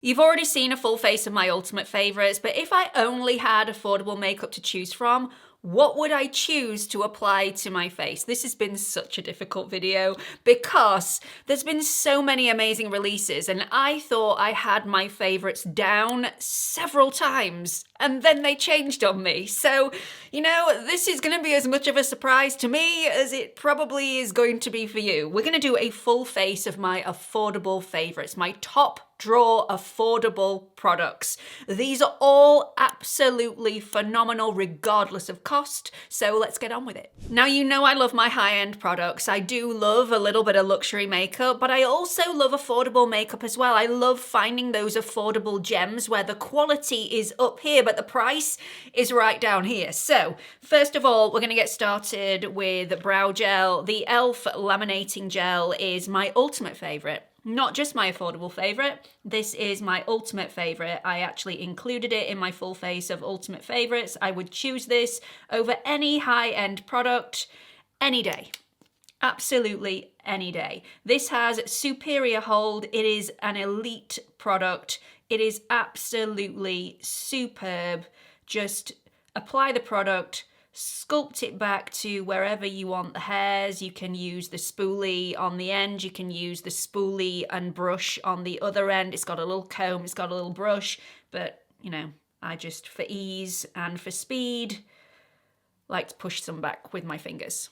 You've already seen a full face of my ultimate favourites, but if I only had affordable makeup to choose from, what would I choose to apply to my face? This has been such a difficult video because there's been so many amazing releases and I thought I had my favourites down several times and then they changed on me. So, you know, this is going to be as much of a surprise to me as it probably is going to be for you. We're going to do a full face of my affordable favourites, my top drawer affordable products. These are all absolutely phenomenal regardless of cost, so let's get on with it. Now, you know I love my high-end products. I do love a little bit of luxury makeup, but I also love affordable makeup as well. I love finding those affordable gems where the quality is up here, but the price is right down here. So, first of all, we're going to get started with brow gel. The e.l.f. laminating gel is my ultimate favourite. Not just my affordable favourite, this is my ultimate favourite. I actually included it in my full face of ultimate favourites. I would choose this over any high-end product any day. Absolutely any day. This has superior hold. It is an elite product. It is absolutely superb. Just apply the product, sculpt it back to wherever you want the hairs. You can use the spoolie on the end, you can use the spoolie and brush on the other end. It's got a little comb, it's got a little brush, but you know, I just, for ease and for speed, like to push some back with my fingers.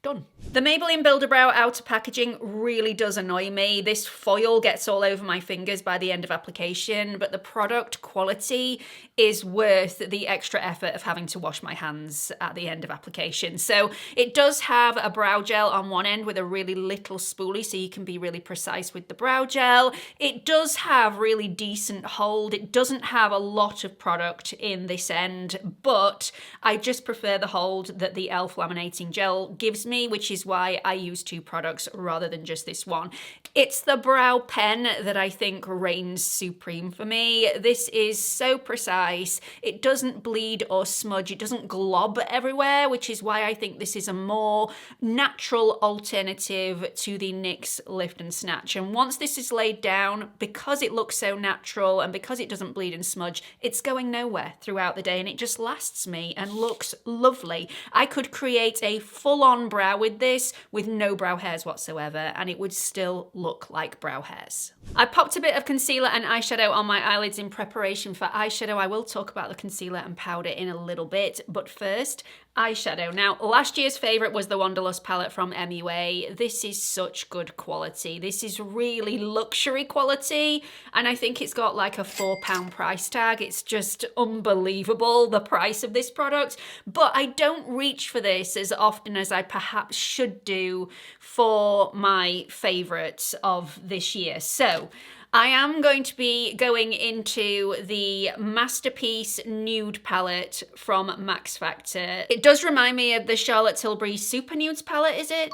Done. The Maybelline Builder Brow outer packaging really does annoy me. This foil gets all over my fingers by the end of application, but the product quality is worth the extra effort of having to wash my hands at the end of application. So it does have a brow gel on one end with a really little spoolie, so you can be really precise with the brow gel. It does have really decent hold. It doesn't have a lot of product in this end, but I just prefer the hold that the e.l.f. laminating gel gives me, which is why I use two products rather than just this one. It's the brow pen that I think reigns supreme for me. This is so precise. It doesn't bleed or smudge. It doesn't glob everywhere, which is why I think this is a more natural alternative to the NYX Lift and Snatch. And once this is laid down, because it looks so natural and because it doesn't bleed and smudge, it's going nowhere throughout the day and it just lasts me and looks lovely. I could create a full-on brow with this with no brow hairs whatsoever and it would still look like brow hairs. I popped a bit of concealer and eyeshadow on my eyelids in preparation for eyeshadow. I will talk about the concealer and powder in a little bit, but first, eyeshadow. Now, last year's favourite was the Wanderlust palette from MUA. This is such good quality. This is really luxury quality, and I think it's got like a £4 price tag. It's just unbelievable, the price of this product, but I don't reach for this as often as I perhaps should do for my favourites of this year. So, I am going to be going into the Masterpiece Nude palette from Max Factor. It does remind me of the Charlotte Tilbury Super Nudes palette, is it?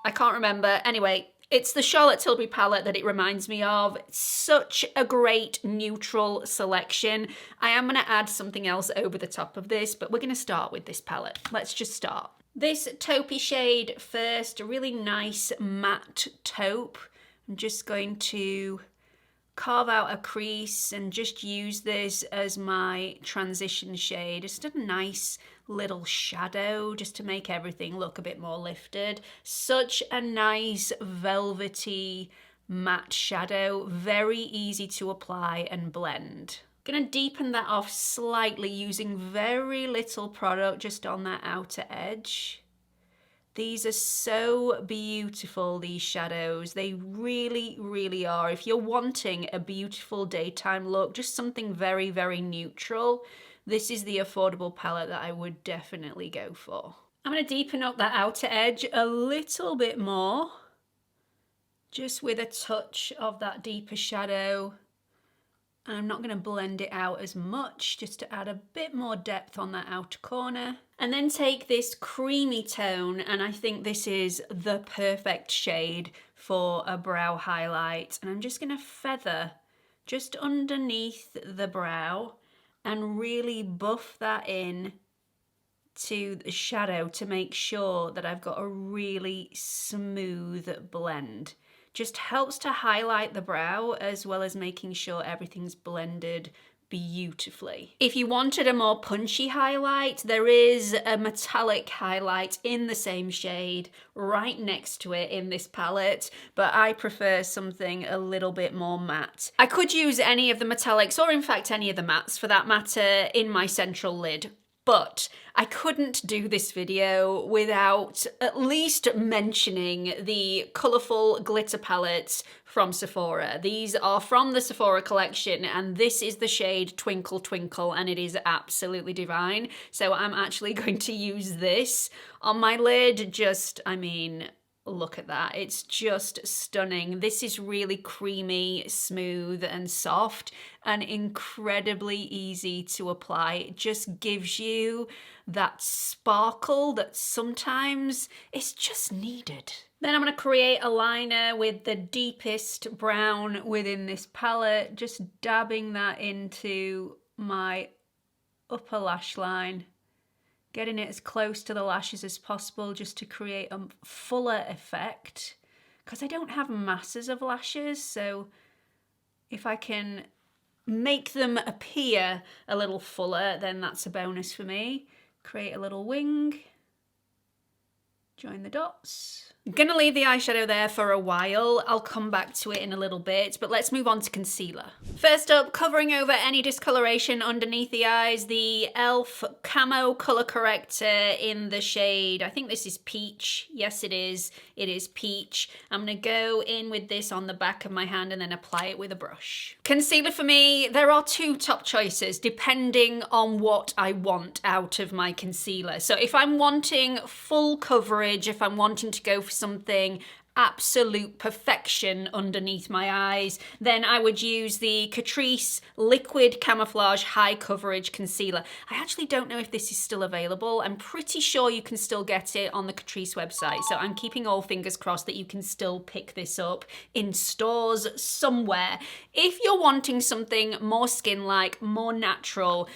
I can't remember. Anyway, it's the Charlotte Tilbury palette that it reminds me of. It's such a great neutral selection. I am going to add something else over the top of this, but we're going to start with this palette. Let's just start. This taupey shade first, a really nice matte taupe. I'm just going to carve out a crease and just use this as my transition shade. Just a nice little shadow just to make everything look a bit more lifted. Such a nice velvety matte shadow, very easy to apply and blend. Gonna deepen that off slightly using very little product just on that outer edge. These are so beautiful, these shadows. They really, really are. If you're wanting a beautiful daytime look, just something very, very neutral, this is the affordable palette that I would definitely go for. I'm going to deepen up that outer edge a little bit more, just with a touch of that deeper shadow. And I'm not going to blend it out as much, just to add a bit more depth on that outer corner. And then take this creamy tone, and I think this is the perfect shade for a brow highlight. And I'm just going to feather just underneath the brow and really buff that in to the shadow to make sure that I've got a really smooth blend. just helps to highlight the brow as well as making sure everything's blended beautifully. If you wanted a more punchy highlight, there is a metallic highlight in the same shade right next to it in this palette, but I prefer something a little bit more matte. I could use any of the metallics, or in fact any of the mattes for that matter, in my central lid. But I couldn't do this video without at least mentioning the colourful glitter palettes from Sephora. These are from the Sephora collection, and this is the shade Twinkle Twinkle, and it is absolutely divine. So I'm actually going to use this on my lid. Just, I mean, look at that. It's just stunning. This is really creamy, smooth and soft and incredibly easy to apply. It just gives you that sparkle that sometimes is just needed. Then I'm going to create a liner with the deepest brown within this palette, just dabbing that into my upper lash line. Getting it as close to the lashes as possible just to create a fuller effect, because I don't have masses of lashes, so if I can make them appear a little fuller, then that's a bonus for me. Create a little wing, join the dots. I'm gonna leave the eyeshadow there for a while. I'll come back to it in a little bit, but let's move on to concealer. First up, covering over any discoloration underneath the eyes, the e.l.f. Camo Color Corrector in the shade, I think this is Peach. Yes, it is. It is Peach. I'm gonna go in with this on the back of my hand and then apply it with a brush. Concealer for me, there are two top choices depending on what I want out of my concealer. So if I'm wanting full coverage, if I'm wanting to go for something absolute perfection underneath my eyes, then I would use the Catrice Liquid Camouflage High Coverage Concealer. I actually don't know if this is still available. I'm pretty sure you can still get it on the Catrice website, so I'm keeping all fingers crossed that you can still pick this up in stores somewhere. If you're wanting something more skin-like, more natural,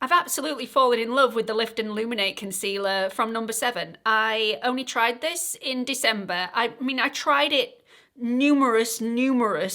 I've absolutely fallen in love with the Lift and Illuminate concealer from No. 7. I only tried this in December. I mean, I tried it numerous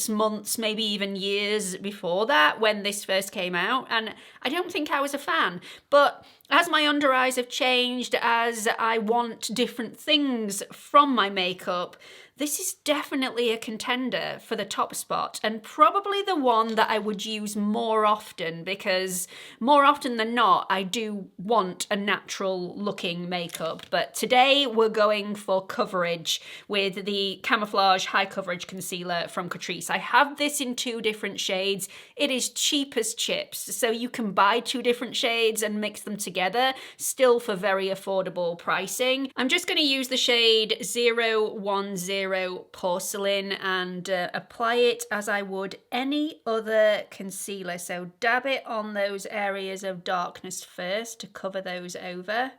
months, maybe even years before that when this first came out, and I don't think I was a fan. But as my under eyes have changed, as I want different things from my makeup, this is definitely a contender for the top spot, and probably the one that I would use more often, because more often than not, I do want a natural looking makeup. But today we're going for coverage with the Camouflage High Coverage Concealer from Catrice. I have this in two different shades. It is cheap as chips, so you can buy two different shades and mix them together, still for very affordable pricing. I'm just going to use the shade 010 Porcelain and apply it as I would any other concealer. So dab it on those areas of darkness first to cover those over,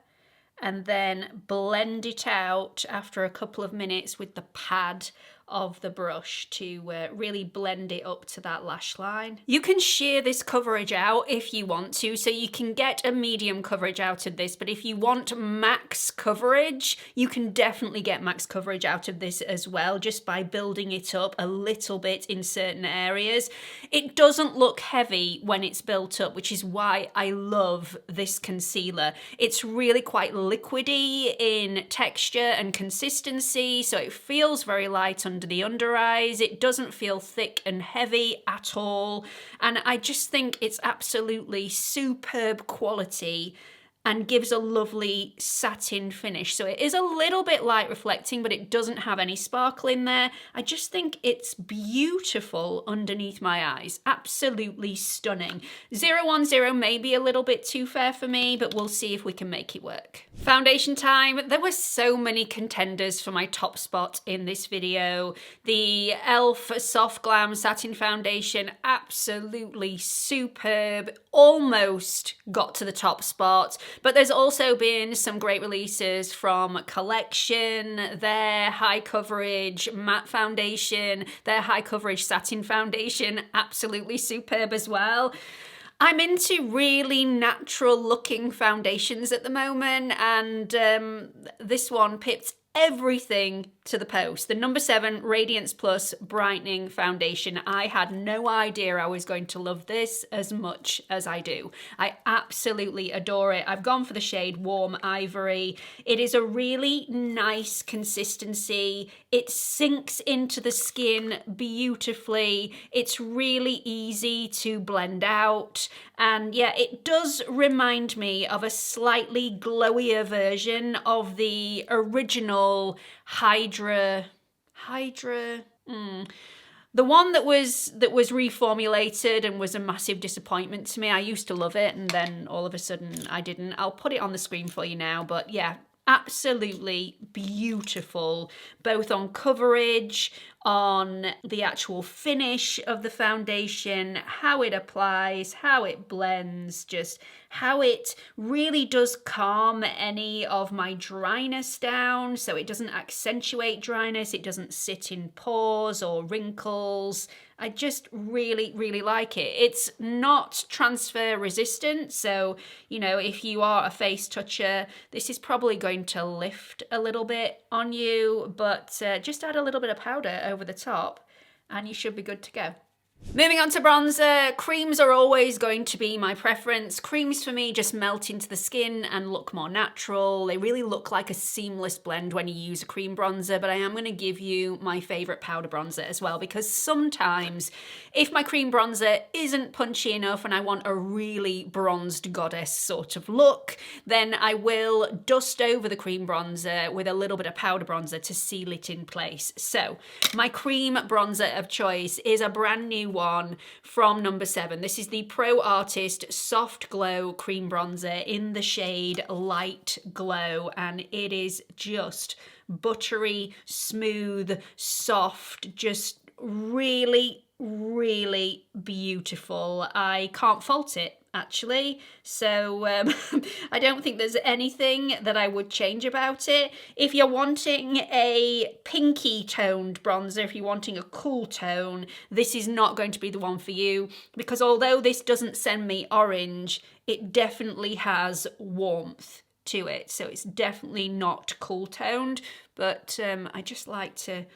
and then blend it out after a couple of minutes with the pad of the brush to really blend it up to that lash line. You can shear this coverage out if you want to, so you can get a medium coverage out of this, but if you want max coverage, you can definitely get max coverage out of this as well, just by building it up a little bit in certain areas. It doesn't look heavy when it's built up, which is why I love this concealer. It's really quite liquidy in texture and consistency, so it feels very light under the under eyes. It doesn't feel thick and heavy at all, and I just think it's absolutely superb quality and gives a lovely satin finish. So it is a little bit light reflecting, but it doesn't have any sparkle in there. I just think it's beautiful underneath my eyes. Absolutely stunning. 010 may be a little bit too fair for me, but we'll see if we can make it work. Foundation time. There were so many contenders for my top spot in this video. The e.l.f. Soft Glam Satin Foundation, absolutely superb. Almost got to the top spot. But there's also been some great releases from Collection, their high coverage matte foundation, their high coverage satin foundation, absolutely superb as well. I'm into really natural looking foundations at the moment, and this one pipped everything to the post. The number 7 Radiance Plus Brightening Foundation. I had no idea I was going to love this as much as I do. I absolutely adore it. I've gone for the shade Warm Ivory. It is a really nice consistency. It sinks into the skin beautifully. It's really easy to blend out. And yeah, it does remind me of a slightly glowier version of the original Hydra, the one that was reformulated and was a massive disappointment to me. I used to love it, and then all of a sudden I didn't. I'll put it on the screen for you now, but yeah, absolutely beautiful, both on coverage, on the actual finish of the foundation, how it applies, how it blends, just how it really does calm any of my dryness down, so it doesn't accentuate dryness, it doesn't sit in pores or wrinkles. I just really, really like it. It's not transfer resistant, so, you know, if you are a face toucher, this is probably going to lift a little bit on you, but just add a little bit of powder over the top and you should be good to go. Moving on to bronzer, creams are always going to be my preference. Creams for me just melt into the skin and look more natural. They really look like a seamless blend when you use a cream bronzer, but I am going to give you my favourite powder bronzer as well, because sometimes if my cream bronzer isn't punchy enough and I want a really bronzed goddess sort of look, then I will dust over the cream bronzer with a little bit of powder bronzer to seal it in place. So my cream bronzer of choice is a brand new one from number 7. This is the Pro Artist Soft Glow Cream Bronzer in the shade Light Glow, and it is just buttery, smooth, soft, just really, really beautiful. I can't fault it, actually, so I don't think there's anything that I would change about it. If you're wanting a pinky toned bronzer, if you're wanting a cool tone, this is not going to be the one for you, because although this doesn't send me orange, it definitely has warmth to it, so it's definitely not cool toned, but I just like to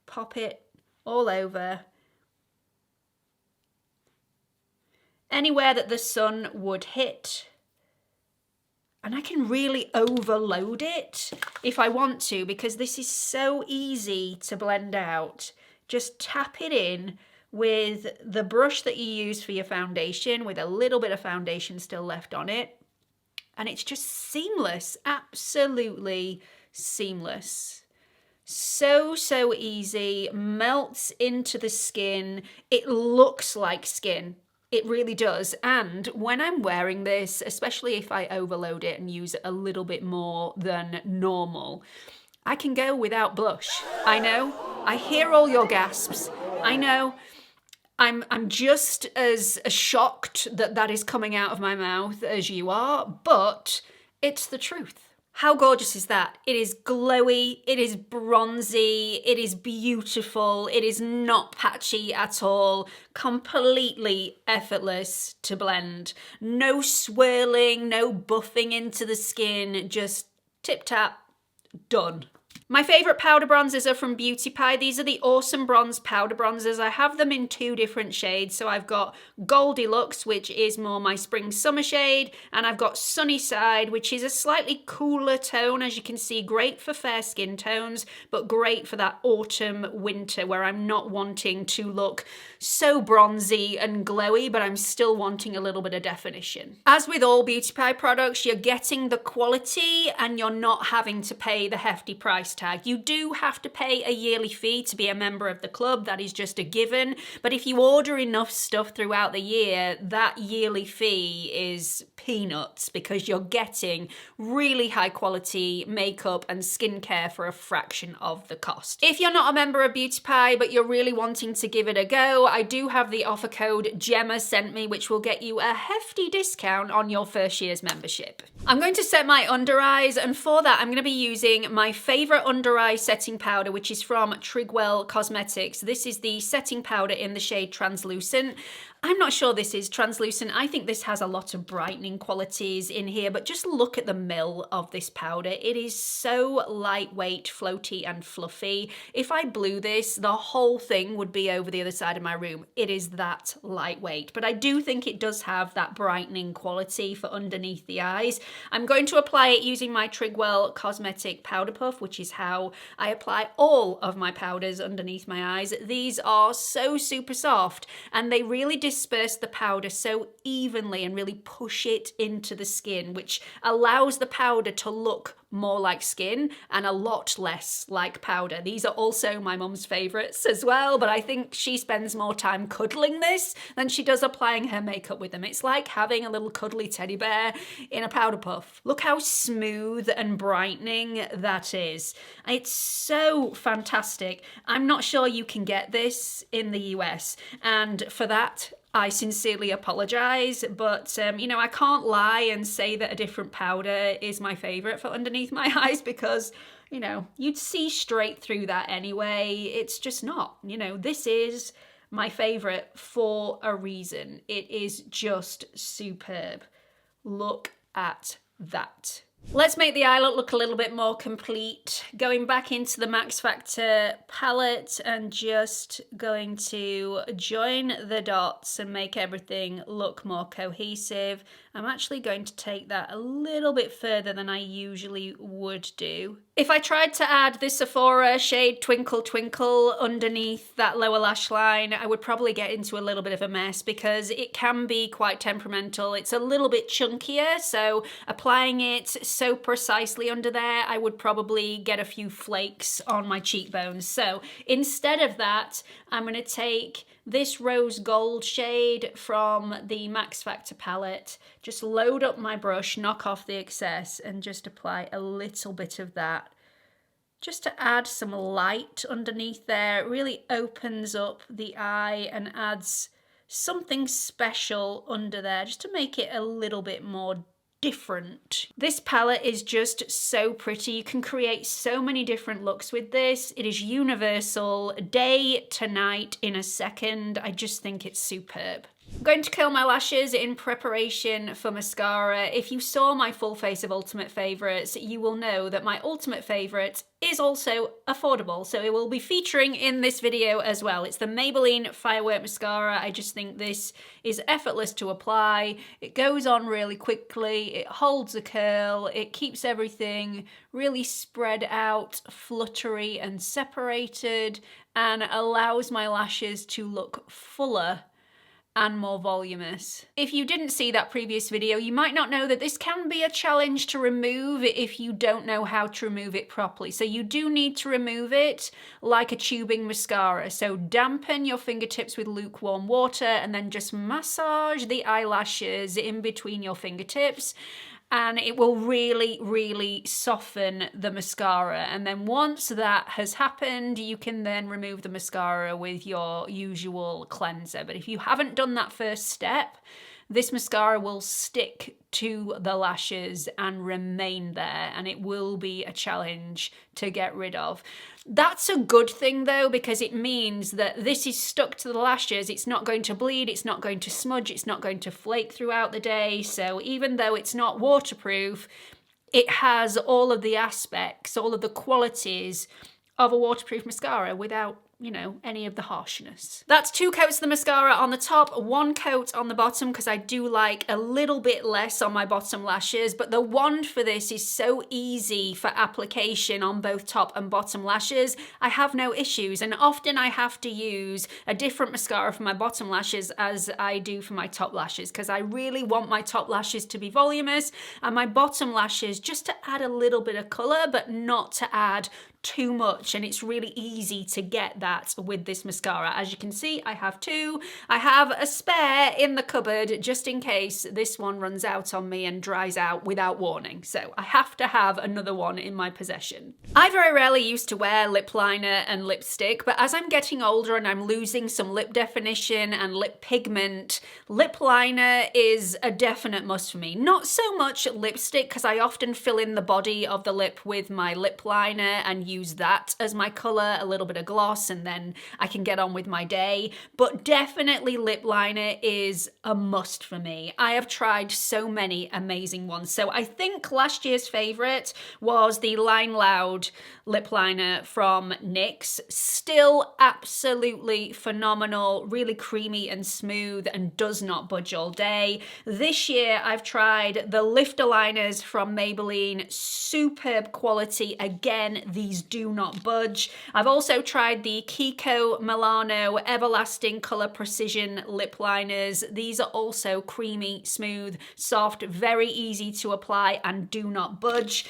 pop it all over anywhere that the sun would hit, and I can really overload it if I want to, because this is so easy to blend out. Just tap it in with the brush that you use for your foundation, with a little bit of foundation still left on it, and it's just seamless, absolutely seamless. So easy, melts into the skin, it looks like skin. It really does. And when I'm wearing this, especially if I overload it and use it a little bit more than normal, I can go without blush. I know, I hear all your gasps. I know, I'm just as shocked that that is coming out of my mouth as you are, but it's the truth. How gorgeous is that? It is glowy, it is bronzy, it is beautiful, it is not patchy at all, completely effortless to blend. No swirling, no buffing into the skin, just tip-tap, done. My favourite powder bronzers are from Beauty Pie. These are the Awesome Bronze powder bronzers. I have them in 2 different shades. So I've got Goldilocks, which is more my spring summer shade, and I've got Sunny Side, which is a slightly cooler tone, as you can see, great for fair skin tones, but great for that autumn winter where I'm not wanting to look so bronzy and glowy, but I'm still wanting a little bit of definition. As with all Beauty Pie products, you're getting the quality and you're not having to pay the hefty price tag. You do have to pay a yearly fee to be a member of the club, that is just a given, but if you order enough stuff throughout the year, that yearly fee is peanuts, because you're getting really high quality makeup and skincare for a fraction of the cost. If you're not a member of Beauty Pie but you're really wanting to give it a go, I do have the offer code GEMMASS sent me, which will get you a hefty discount on your first year's membership. I'm going to set my under eyes, and for that I'm going to be using my favourite under eye setting powder, which is from Trigwell Cosmetics. This is the setting powder in the shade Translucent. I'm not sure this is translucent. I think this has a lot of brightening qualities in here, but just look at the mill of this powder. It is so lightweight, floaty, and fluffy. If I blew this, the whole thing would be over the other side of my room. It is that lightweight, but I do think it does have that brightening quality for underneath the eyes. I'm going to apply it using my Trigwell Cosmetic Powder Puff, which is how I apply all of my powders underneath my eyes. These are so super soft, and they really disperse the powder so evenly and really push it into the skin, which allows the powder to look more like skin and a lot less like powder. These are also my mum's favourites as well, but I think she spends more time cuddling this than she does applying her makeup with them. It's like having a little cuddly teddy bear in a powder puff. Look how smooth and brightening that is. It's so fantastic. I'm not sure you can get this in the US, and for that, I sincerely apologise, but you know, I can't lie and say that a different powder is my favourite for underneath my eyes, because, you know, you'd see straight through that anyway. It's just not, you know, this is my favourite for a reason. It is just superb. Look at that. Let's make the eye look a little bit more complete. Going back into the Max Factor palette and just going to join the dots and make everything look more cohesive. I'm actually going to take that a little bit further than I usually would do. If I tried to add this Sephora shade Twinkle Twinkle underneath that lower lash line, I would probably get into a little bit of a mess because it can be quite temperamental. It's a little bit chunkier, so applying it so precisely under there, I would probably get a few flakes on my cheekbones. So instead of that, I'm going to take this rose gold shade from the Max Factor palette, just load up my brush, knock off the excess, and just apply a little bit of that, just to add some light underneath there. It really opens up the eye and adds something special under there, just to make it a little bit more different. This palette is just so pretty. You can create so many different looks with this. It is universal, day to night in a second. I just think it's superb. I'm going to curl my lashes in preparation for mascara. If you saw my full face of ultimate favourites, you will know that my ultimate favourite is also affordable, so it will be featuring in this video as well. It's the Maybelline Firework Mascara. I just think this is effortless to apply. It goes on really quickly, it holds a curl, it keeps everything really spread out, fluttery and separated, and allows my lashes to look fuller and more voluminous. If you didn't see that previous video, you might not know that this can be a challenge to remove if you don't know how to remove it properly. So you do need to remove it like a tubing mascara. So dampen your fingertips with lukewarm water and then just massage the eyelashes in between your fingertips, and it will really, really soften the mascara. And then once that has happened, you can then remove the mascara with your usual cleanser. But if you haven't done that first step, this mascara will stick to the lashes and remain there, and it will be a challenge to get rid of. That's a good thing though, because it means that this is stuck to the lashes. It's not going to bleed, it's not going to smudge, it's not going to flake throughout the day. So even though it's not waterproof, it has all of the aspects, all of the qualities of a waterproof mascara without, you know, any of the harshness. That's 2 coats of the mascara on the top, 1 coat on the bottom, because I do like a little bit less on my bottom lashes, but the wand for this is so easy for application on both top and bottom lashes. I have no issues, and often I have to use a different mascara for my bottom lashes as I do for my top lashes, because I really want my top lashes to be voluminous and my bottom lashes just to add a little bit of colour, but not to add too much. And it's really easy to get that with this mascara. As you can see, I have 2. I have a spare in the cupboard just in case this one runs out on me and dries out without warning. So I have to have another one in my possession. I very rarely used to wear lip liner and lipstick, but as I'm getting older and I'm losing some lip definition and lip pigment, lip liner is a definite must for me. Not so much lipstick, because I often fill in the body of the lip with my lip liner and use that as my color, a little bit of gloss, and then I can get on with my day. But definitely lip liner is a must for me. I have tried so many amazing ones. So I think last year's favorite was the Line Loud lip liner from NYX. Still absolutely phenomenal, really creamy and smooth and does not budge all day. This year I've tried the Lifter liners from Maybelline, superb quality. Again, these do not budge. I've also tried the Kiko Milano Everlasting Color Precision lip liners. These are also creamy, smooth, soft, very easy to apply and do not budge.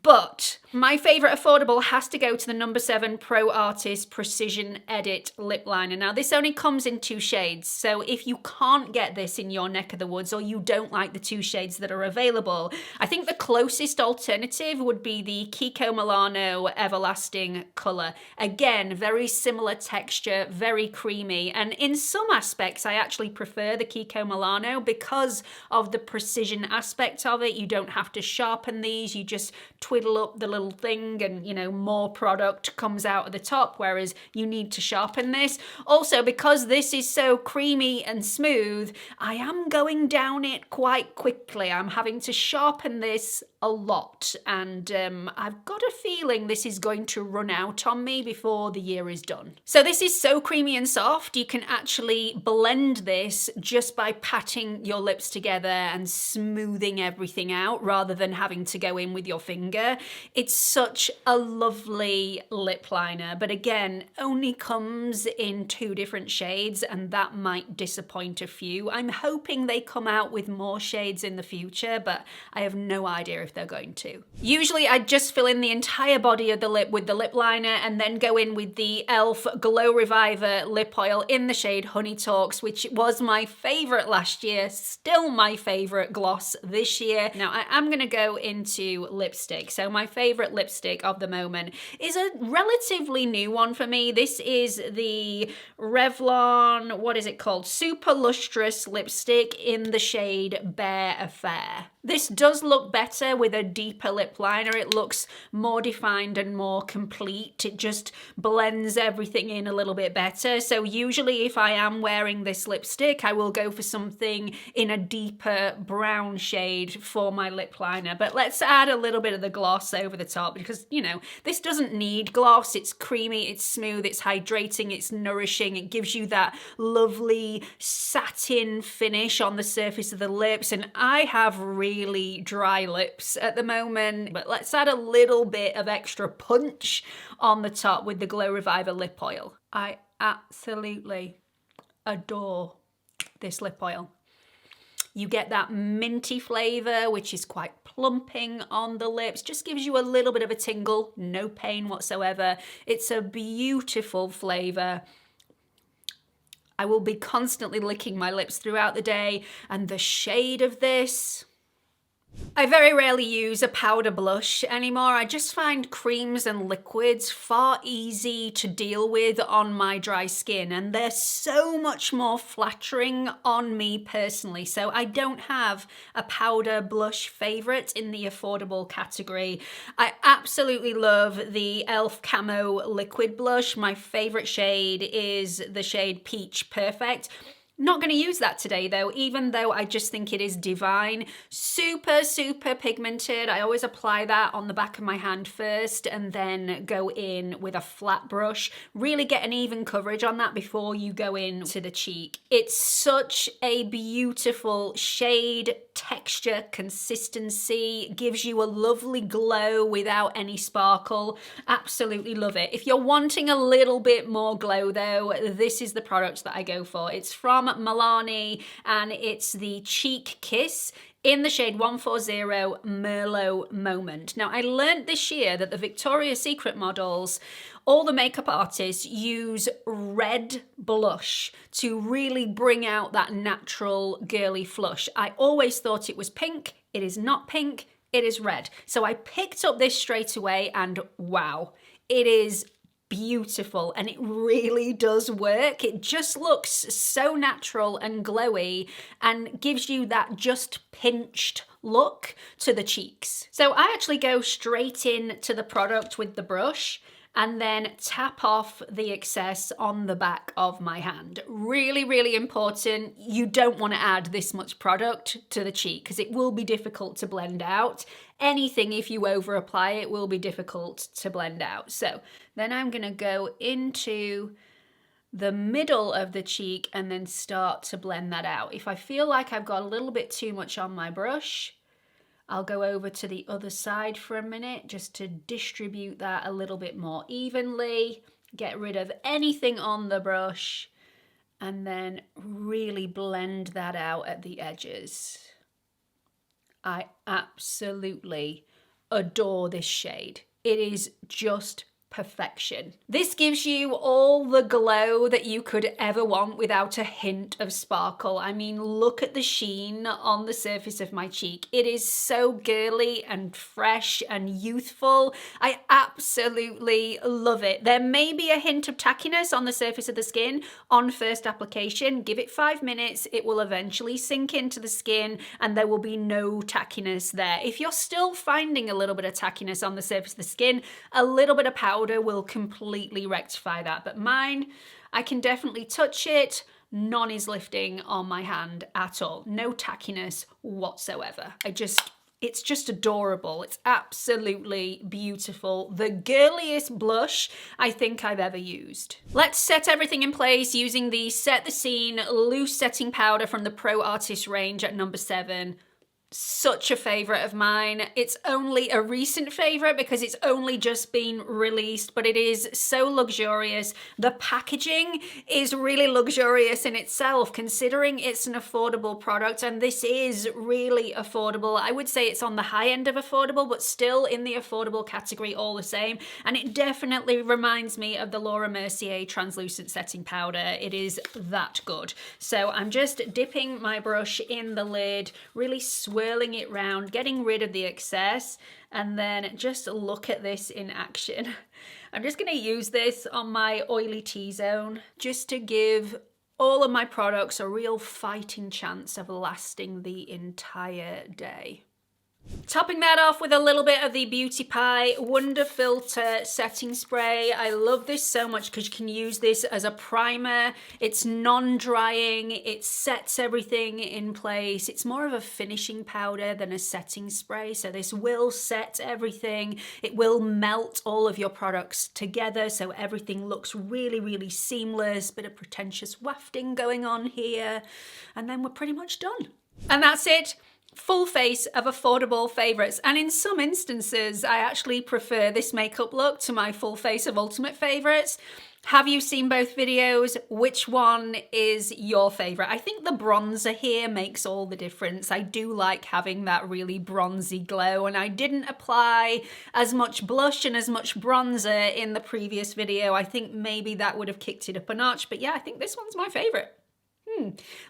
But my favorite affordable has to go to the number 7 Pro Artist Precision Edit lip liner. Now this only comes in 2 shades, so if you can't get this in your neck of the woods or you don't like the 2 shades that are available, I think the closest alternative would be the Kiko Milano Everlasting Color. Again, very similar texture, very creamy, and in some aspects I actually prefer the Kiko Milano because of the precision aspect of it. You don't have to sharpen these, you just twiddle up the little thing and, you know, more product comes out of the top, whereas you need to sharpen this. Also, because this is so creamy and smooth, I am going down it quite quickly. I'm having to sharpen this a lot, and I've got a feeling this is going to run out on me before the year is done. So this is so creamy and soft, you can actually blend this just by patting your lips together and smoothing everything out rather than having to go in with your finger. It's such a lovely lip liner, but again, only comes in 2 different shades, and that might disappoint a few. I'm hoping they come out with more shades in the future, but I have no idea if they're going to. Usually I just fill in the entire body of the lip with the lip liner and then go in with the e.l.f. Glow Reviver lip oil in the shade Honey Talks, which was my favorite last year, still my favorite gloss this year. Now I am gonna go into lipstick. So my favorite lipstick of the moment is a relatively new one for me. This is the Revlon, what is it called? Super Lustrous lipstick in the shade Bare Affair. This does look better with a deeper lip liner. It looks more defined and more complete. It just blends everything in a little bit better. So usually if I am wearing this lipstick, I will go for something in a deeper brown shade for my lip liner. But let's add a little bit of the gloss over the top because, you know, this doesn't need gloss. It's creamy, it's smooth, it's hydrating, it's nourishing. It gives you that lovely satin finish on the surface of the lips. And I have really dry lips at the moment, but let's add a little bit of extra punch on the top with the Glow Reviver lip oil. I absolutely adore this lip oil. You get that minty flavour, which is quite plumping on the lips, just gives you a little bit of a tingle, no pain whatsoever. It's a beautiful flavour. I will be constantly licking my lips throughout the day, and the shade of this... I very rarely use a powder blush anymore. I just find creams and liquids far easy to deal with on my dry skin, and they're so much more flattering on me personally. So I don't have a powder blush favourite in the affordable category. I absolutely love the e.l.f. Camo liquid blush. My favourite shade is the shade Peach Perfect. Not going to use that today though, even though I just think it is divine. Super, super pigmented. I always apply that on the back of my hand first and then go in with a flat brush. Really get an even coverage on that before you go in to the cheek. It's such a beautiful shade, texture, consistency. Gives you a lovely glow without any sparkle. Absolutely love it. If you're wanting a little bit more glow though, this is the product that I go for. It's from Milani and it's the Cheek Kiss in the shade 140 Merlot Moment. Now I learned this year that the Victoria's Secret models, all the makeup artists use red blush to really bring out that natural girly flush. I always thought it was pink. It is not pink, it is red. So I picked up this straight away and wow, it is beautiful, and it really does work. It just looks so natural and glowy and gives you that just pinched look to the cheeks. So I actually go straight in to the product with the brush and then tap off the excess on the back of my hand. Really, really important. You don't want to add this much product to the cheek because it will be difficult to blend out. Anything, if you over apply it, will be difficult to blend out. So then I'm gonna go into the middle of the cheek and then start to blend that out. If I feel like I've got a little bit too much on my brush, I'll go over to the other side for a minute just to distribute that a little bit more evenly, get rid of anything on the brush, and then really blend that out at the edges. I absolutely adore this shade. It is just perfection. This gives you all the glow that you could ever want without a hint of sparkle. I mean, look at the sheen on the surface of my cheek. It is so girly and fresh and youthful. I absolutely love it. There may be a hint of tackiness on the surface of the skin on first application. Give it 5 minutes. It will eventually sink into the skin and there will be no tackiness there. If you're still finding a little bit of tackiness on the surface of the skin, a little bit of powder will completely rectify that. But mine, I can definitely touch it. None is lifting on my hand at all. No tackiness whatsoever. It's just adorable. It's absolutely beautiful. The girliest blush I think I've ever used. Let's set everything in place using the Set the Scene Loose Setting Powder from the Pro Artist range at number 7. Such a favorite of mine. It's only a recent favorite because it's only just been released, but it is so luxurious. The packaging is really luxurious in itself, considering it's an affordable product, and this is really affordable. I would say it's on the high end of affordable, but still in the affordable category all the same. And it definitely reminds me of the Laura Mercier translucent setting powder. It is that good. So I'm just dipping my brush in the lid, really swirling it round, getting rid of the excess, and then just look at this in action. I'm just going to use this on my oily T-zone just to give all of my products a real fighting chance of lasting the entire day. Topping that off with a little bit of the Beauty Pie Wonder Filter setting spray. I love this so much because you can use this as a primer. It's non-drying, it sets everything in place. It's more of a finishing powder than a setting spray, so this will set everything. It will melt all of your products together so everything looks really, really seamless. Bit of pretentious wafting going on here, and then we're pretty much done. And that's it. Full face of affordable favorites, and in some instances I actually prefer this makeup look to my full face of ultimate favorites. Have you seen both videos? Which one is your favorite? I think the bronzer here makes all the difference. I do like having that really bronzy glow, and I didn't apply as much blush and as much bronzer in the previous video. I think maybe that would have kicked it up a notch, but yeah, I think this one's my favorite.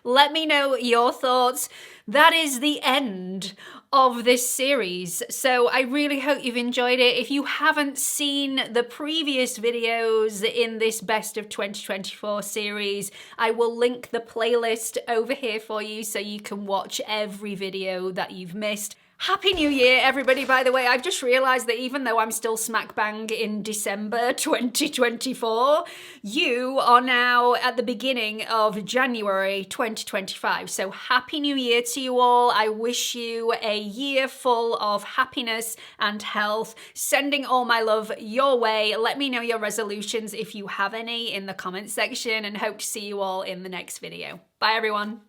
Let me know your thoughts. That is the end of this series. So I really hope you've enjoyed it. If you haven't seen the previous videos in this Best of 2024 series, I will link the playlist over here for you so you can watch every video that you've missed. Happy New Year, everybody, by the way. I've just realised that even though I'm still smack bang in December 2024, you are now at the beginning of January 2025. So Happy New Year to you all. I wish you a year full of happiness and health. Sending all my love your way. Let me know your resolutions if you have any in the comments section, and hope to see you all in the next video. Bye, everyone.